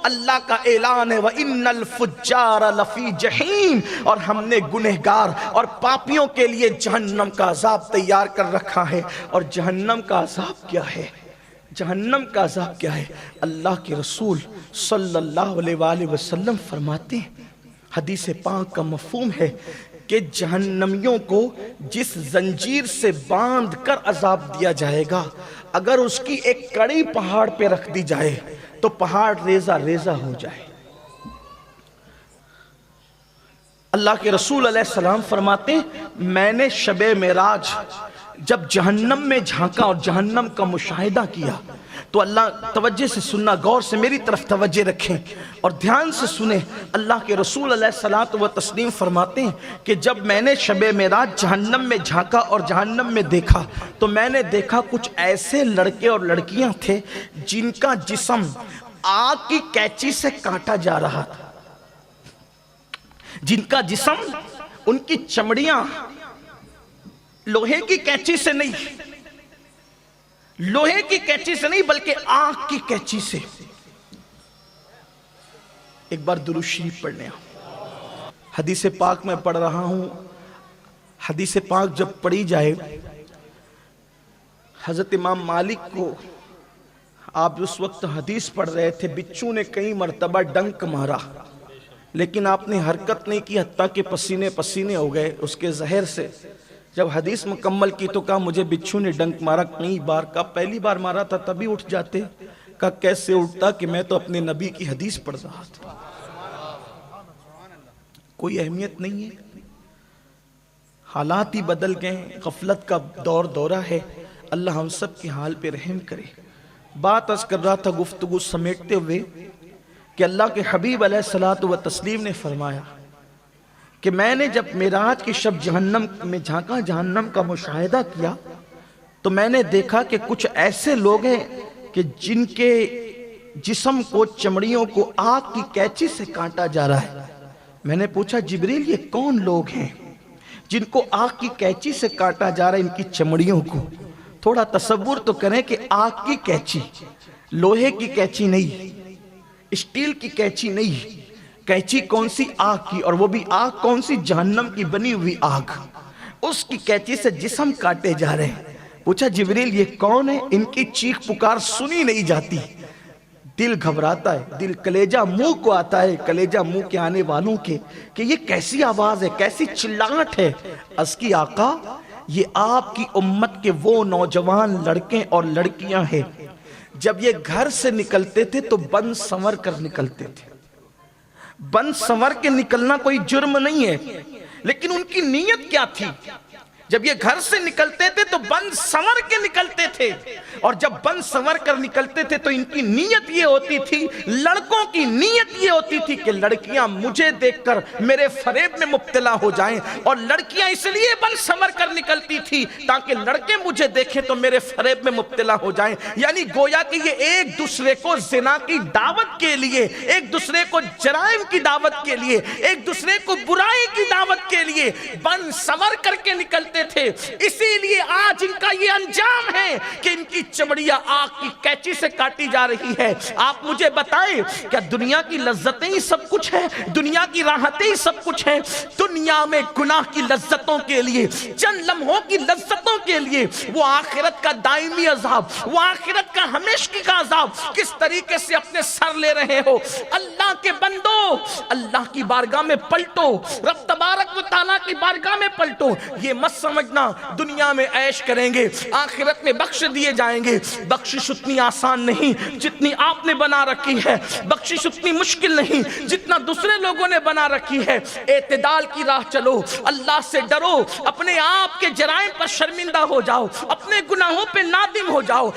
اللہ کا اعلان ہے وَإِنَّ الْفُجَّارَ لَفِي جَحِيمٍ، اور ہم نے گنہگار اور پاپیوں کے لیے جہنم کا عذاب تیار کر رکھا ہے۔ اور جہنم کا عذاب کیا ہے؟ جہنم کا عذاب کیا ہے؟ اللہ کے رسول صلی اللہ علیہ وآلہ وسلم فرماتے ہیں، حدیث پاک کا مفہوم ہے کہ جہنمیوں کو جس زنجیر سے باندھ کر عذاب دیا جائے گا، اگر اس کی ایک کڑی پہاڑ پہ رکھ دی جائے تو پہاڑ ریزہ ریزہ ہو جائے۔ اللہ کے رسول علیہ السلام فرماتے ہیں میں نے شب معراج جب جہنم میں جھانکا اور جہنم کا مشاہدہ کیا تو اللہ، توجہ سے سننا، غور سے میری طرف توجہ رکھیں اور دھیان سے سنیں، اللہ کے رسول علیہ الصلوۃ والتسلیم فرماتے ہیں کہ جب میں نے شب معراج جہنم میں جھانکا اور جہنم میں دیکھا تو میں نے دیکھا کچھ ایسے لڑکے اور لڑکیاں تھے جن کا جسم آگ کی کینچی سے کاٹا جا رہا تھا، جن کا جسم، ان کی چمڑیاں لوہے کی کینچی سے نہیں، لوہے کی کینچی سے نہیں بلکہ آگ کی کینچی سے۔ ایک بار درود شریف پڑھنے آؤ۔ حدیث پاک میں پڑھ رہا ہوں، حدیث پاک جب پڑھی جائے، حضرت امام مالک کو آپ اس وقت حدیث پڑھ رہے تھے، بچھو نے کئی مرتبہ ڈنک مارا لیکن آپ نے حرکت نہیں کی، حتیٰ کہ پسینے پسینے ہو گئے اس کے زہر سے۔ جب حدیث مکمل کی تو کہا مجھے بچھو نے ڈنک مارا کئی بار، کہا پہلی بار مارا تھا تبھی اٹھ جاتے، کہا کیسے اٹھتا کہ میں تو اپنے نبی کی حدیث پڑھ رہا تھا۔ کوئی اہمیت نہیں ہے، حالات ہی بدل گئے، غفلت کا دور دورہ ہے، اللہ ہم سب کے حال پہ رحم کرے۔ بات عرض کر رہا تھا گفتگو سمیٹتے ہوئے کہ اللہ کے حبیب علیہ الصلوۃ والتسلیم نے فرمایا کہ میں نے جب معراج کی شب جہنم میں جھانکا، جہنم کا مشاہدہ کیا تو میں نے دیکھا کہ کچھ ایسے لوگ ہیں کہ جن کے جسم کو، چمڑیوں کو آگ کی کینچی سے کاٹا جا رہا ہے۔ میں نے پوچھا جبریل یہ کون لوگ ہیں جن کو آگ کی کینچی سے کاٹا جا رہا ہے، ان کی چمڑیوں کو؟ تھوڑا تصور تو کریں کہ آگ کی کینچی، لوہے کی کینچی نہیں، اسٹیل کی کینچی نہیں، کینچی کون سی؟ آگ کی، اور وہ بھی آگ کون سی؟ جہنم کی بنی ہوئی آگ، اس کی کینچی سے جسم کاٹے جا رہے ہیں۔ پوچھا جبریل یہ کون ہے؟ ان کی چیخ پکار سنی نہیں جاتی، دل گھبراتا ہے، دل کلیجہ منہ کو آتا ہے، کلیجہ منہ کے آنے والوں کے کہ یہ کیسی آواز ہے، کیسی چلاہٹ ہے۔ اس کی آقا یہ آپ کی امت کے وہ نوجوان لڑکے اور لڑکیاں ہیں جب یہ گھر سے نکلتے تھے تو بن سنور کر نکلتے تھے۔ بن سنور کے نکلنا کوئی جرم نہیں ہے، لیکن ان کی نیت کیا تھی؟ جب یہ گھر سے نکلتے تھے تو بن سنور کے نکلتے تھے، اور جب بن سنور کر نکلتے تھے تو ان کی نیت یہ ہوتی تھی، لڑکوں کی نیت یہ ہوتی تھی کہ لڑکیاں مجھے دیکھ کر میرے فریب میں مبتلا ہو جائیں، اور لڑکیاں اس لیے بن سنور کر نکلتی تھی تاکہ لڑکے مجھے دیکھیں تو میرے فریب میں مبتلا ہو جائیں۔ یعنی گویا کہ یہ ایک دوسرے کو زنا کی دعوت کے لیے، ایک دوسرے کو جرائم کی دعوت کے لیے، ایک دوسرے کو برائی کی دعوت کے لیے بن سنور کر کے نکلتے تھے۔ اسی لیے آج ان کا یہ انجام ہے کہ ان کی چمڑیاں آگ کی کینچی سے کاٹی جا رہی ہے۔ آپ مجھے بتائیں کیا دنیا کی لذتیں ہی سب کچھ ہے؟ دنیا کی راحتیں ہی سب کچھ ہے؟ دنیا میں گناہ کی لذتوں کے لیے، چند لمحوں کی لذتوں کے لیے وہ آخرت کا دائمی عذاب، وہ آخرت کا ہمیشگی کا عذاب کس طریقے سے اپنے سر لے رہے ہو۔ اللہ کے بندو، اللہ کی بارگاہ میں پلٹو، رب تبارک و تعالیٰ کی بارگاہ میں پلٹو۔ یہ مت سمجھنا دنیا میں عیش کریں گے آخرت میں بخش دیے جائیں گے۔ بخشش اتنی آسان نہیں جتنی آپ نے بنا رکھی ہے، بخشش اتنی مشکل نہیں جتنا دوسرے لوگوں نے بنا رکھی ہے۔ اعتدال کی راہ چلو، اللہ سے ڈرو، اپنے آپ کے جرائم پر شرمندہ ہو جاؤ، اپنے گناہوں پہ نادم ہو جاؤ۔